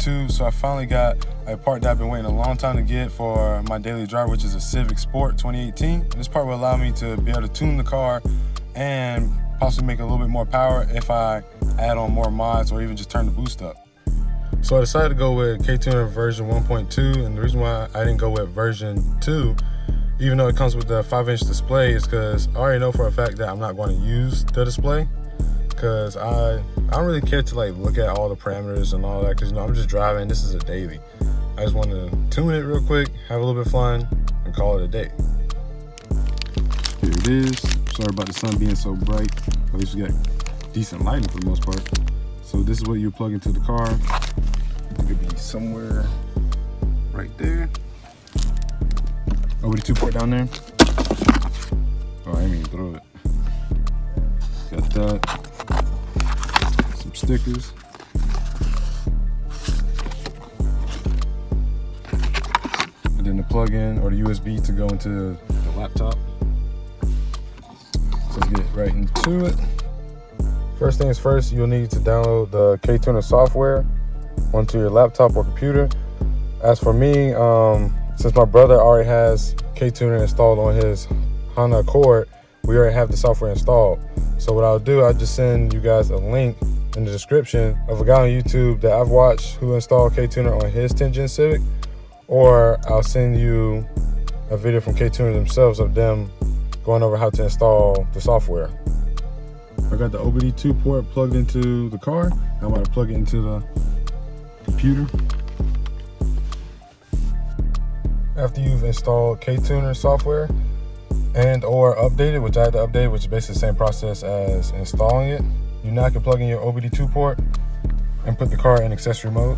YouTube. So I finally got a part that I've been waiting a long time to get for my daily driver, which is a Civic Sport 2018. And this part will allow me to be able to tune the car and possibly make a little bit more power if I add on more mods or even just turn the boost up. So I decided to go with Ktuner version 1.2, and the reason why I didn't go with version 2, even though it comes with the 5-inch display, is because I already know for a fact that I'm not going to use the display, because I don't really care to like look at all the parameters and all that, because I'm just driving. This is a daily. I just want to tune it real quick, have a little bit of fun, and call it a day. Here it is. Sorry about the sun being so bright. At least we got decent lighting for the most part. So this is what you plug into the car. It could be somewhere right there. Over the 2 port down there. Oh, I didn't even throw it. Got that. Some stickers. And then the plug-in or the USB to go into the laptop. So let's get right into it. First things first, you'll need to download the Ktuner software onto your laptop or computer. As for me, since my brother already has Ktuner installed on his Honda Accord, we already have the software installed. So what I'll do, I'll just send you guys a link in the description of a guy on YouTube that I've watched who installed Ktuner on his 10-gen Civic, or I'll send you a video from Ktuner themselves of them going over how to install the software. I got the OBD2 port plugged into the car. I'm about to plug it into the computer. After you've installed Ktuner software and or updated, which I had to update, which is basically the same process as installing it, you now can plug in your OBD2 port and put the car in accessory mode.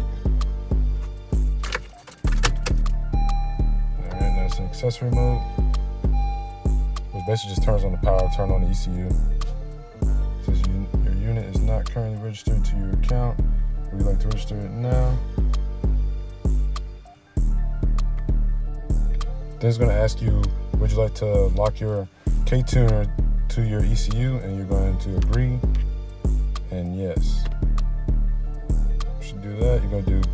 Alright, that's in accessory mode, which basically just turns on the power, turn on the ECU. It says your unit is not currently registered to your account. Would you like to register it now? Then it's going to ask you, would you like to lock your Ktuner to your ECU, and you're going to agree, and yes. You should do that. You're going to do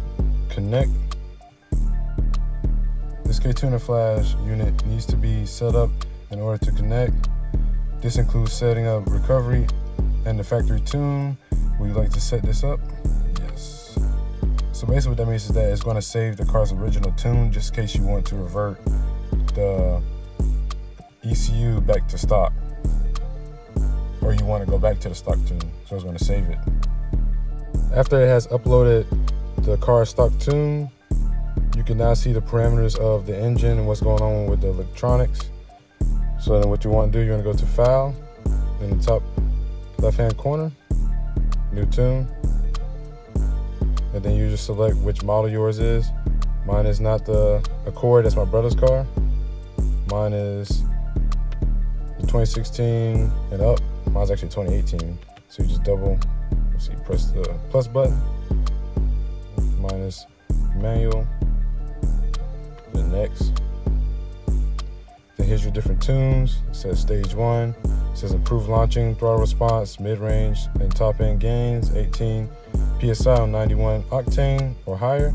connect. This Ktuner flash unit needs to be set up in order to connect. This includes setting up recovery and the factory tune. Would you like to set this up? Yes. So basically what that means is that it's going to save the car's original tune just in case you want to revert the ECU back to stock, or you want to go back to the stock tune. So it's going to save it. After it has uploaded the car's stock tune, you can now see the parameters of the engine and what's going on with the electronics. So then what you want to do, you're going to go to File in the top left-hand corner, New Tune, and then you just select which model yours is. Mine is not the Accord, that's my brother's car. Mine is the 2016 and up. Mine's actually 2018. So you just press the plus button. Mine is manual. Then next. Then here's your different tunes. It says stage 1. It says improved launching, throttle response, mid-range, and top-end gains, 18 PSI on 91 octane or higher.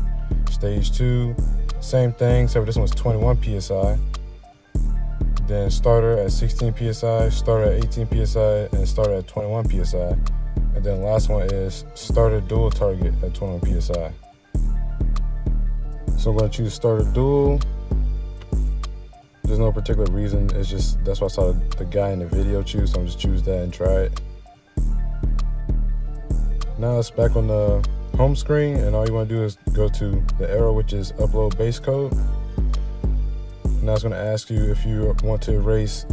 Stage 2, same thing, except this one's 21 PSI. Then starter at 16 PSI, starter at 18 PSI, and starter at 21 PSI. And then last one is starter dual target at 21 PSI. So I'm going to choose starter dual. There's no particular reason, it's just that's what I saw the guy in the video choose, so I'm just choose that and try it. Now it's back on the home screen, and all you want to do is go to the arrow, which is upload base code. Now it's going to ask you if you want to erase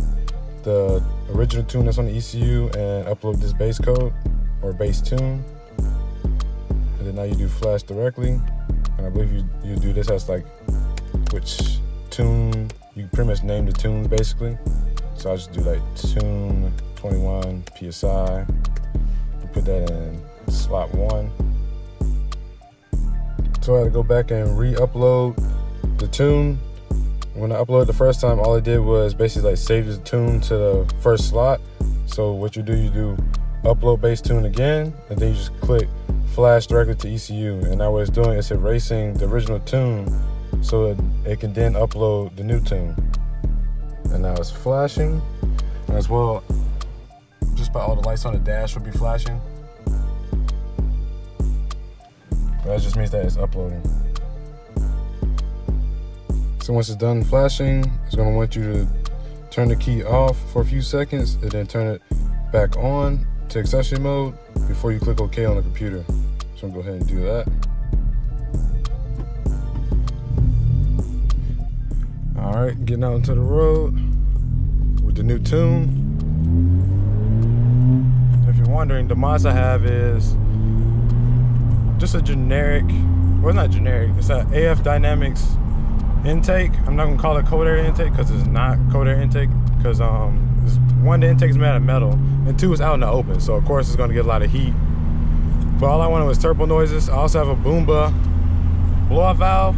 the original tune that's on the ECU and upload this base code or base tune. And then now you do flash directly, and I believe you do this as like which tune, you pretty much name the tunes basically. So I'll just do like tune 21 PSI, you put that in slot 1. So I had to go back and re-upload the tune. When I uploaded the first time, all I did was basically like save the tune to the first slot. So what you do upload base tune again, and then you just click flash directly to ECU, and now what it's doing is erasing the original tune so that it can then upload the new tune. And now it's flashing, and as well, just about all the lights on the dash will be flashing. But that just means that it's uploading. So once it's done flashing, it's gonna want you to turn the key off for a few seconds and then turn it back on to accessory mode before you click OK on the computer. So I'm gonna go ahead and do that. All right, getting out into the road with the new tune. If you're wondering, the mods I have is just a generic, well, it's not generic, it's an AFDynamics Intake. I'm not gonna call it cold air intake because it's not cold air intake, because one, the intake is made out of metal, and two, it's out in the open, so of course it's gonna get a lot of heat. But all I wanted was turbo noises. I also have a Boomba blow-off valve,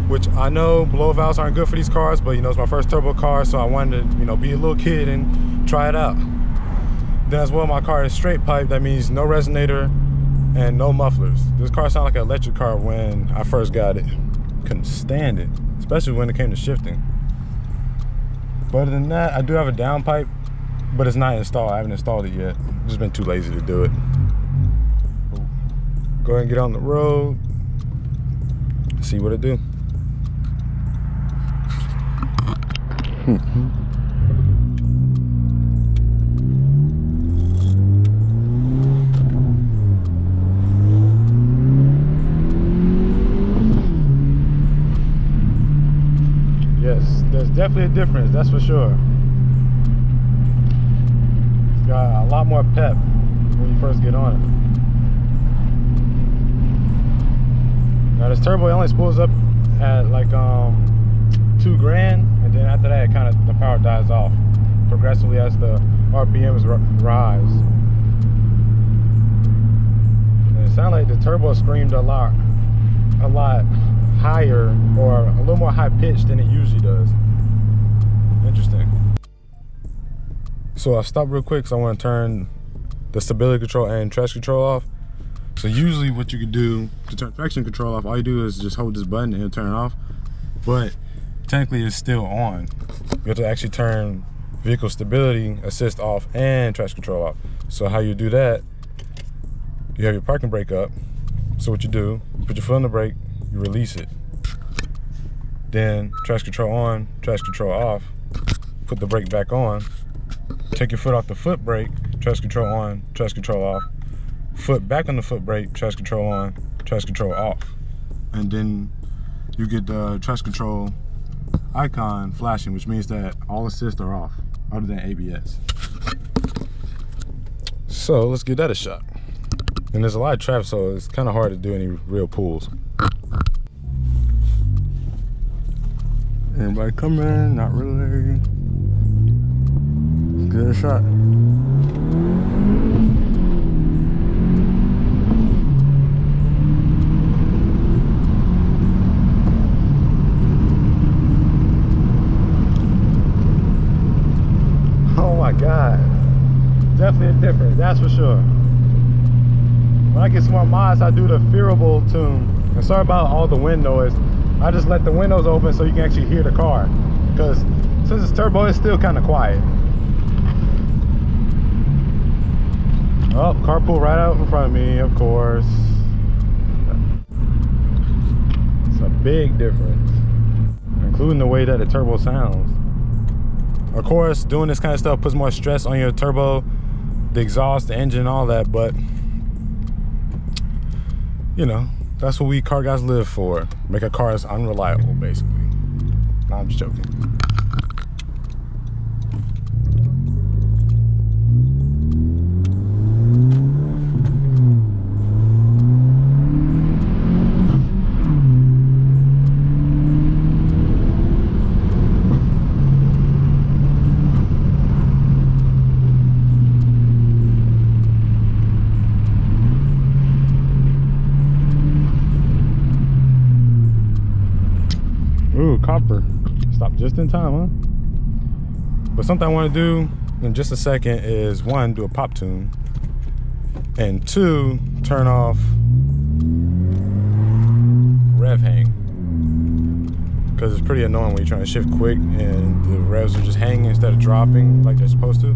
which I know blow-off valves aren't good for these cars, but you know, it's my first turbo car, so I wanted to, you know, be a little kid and try it out. Then as well, my car is straight pipe. That means no resonator and no mufflers. This car sounded like an electric car when I first got it. Couldn't stand it, especially when it came to shifting. But other than that, I do have a downpipe, but it's not installed. I haven't installed it yet. I've just been too lazy to do it. Go ahead and get on the road, see what it do. Yes, there's definitely a difference, that's for sure. It's got a lot more pep when you first get on it. Now this turbo, it only spools up at like $2 grand, and then after that, the power dies off progressively as the RPMs rise. And it sounded like the turbo screamed a lot higher, or a little more high pitched than it usually does. Interesting. So I'll stop real quick because I want to turn the stability control and traction control off. So usually what you can do to turn traction control off, all you do is just hold this button and it'll turn it off. But technically it's still on. You have to actually turn vehicle stability assist off and traction control off. So how you do that, you have your parking brake up. So what you do, you put your foot on the brake, you release it. Then traction control on, traction control off, put the brake back on, take your foot off the foot brake, traction control on, traction control off, foot back on the foot brake, traction control on, traction control off. And then you get the traction control icon flashing, which means that all assists are off, other than ABS. So let's give that a shot. And there's a lot of traffic, so it's kind of hard to do any real pulls. Anybody coming? Not really. Let's give it a shot. Oh my God. Definitely a difference, that's for sure. When I get some more mods, I do the fearable tune. And sorry about all the wind noise. I just let the windows open so you can actually hear the car. Because since it's turbo, it's still kind of quiet. Oh, car pulled right out in front of me, of course. It's a big difference, including the way that the turbo sounds. Of course, doing this kind of stuff puts more stress on your turbo, the exhaust, the engine, all that, but you know, that's what we car guys live for. Make our cars unreliable, basically. No, I'm just joking. Ooh, copper. Stopped just in time, huh? But something I want to do in just a second is, one, do a pop tune. And 2, turn off rev hang, because it's pretty annoying when you're trying to shift quick and the revs are just hanging instead of dropping like they're supposed to.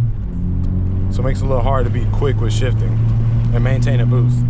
So it makes it a little hard to be quick with shifting and maintain a boost.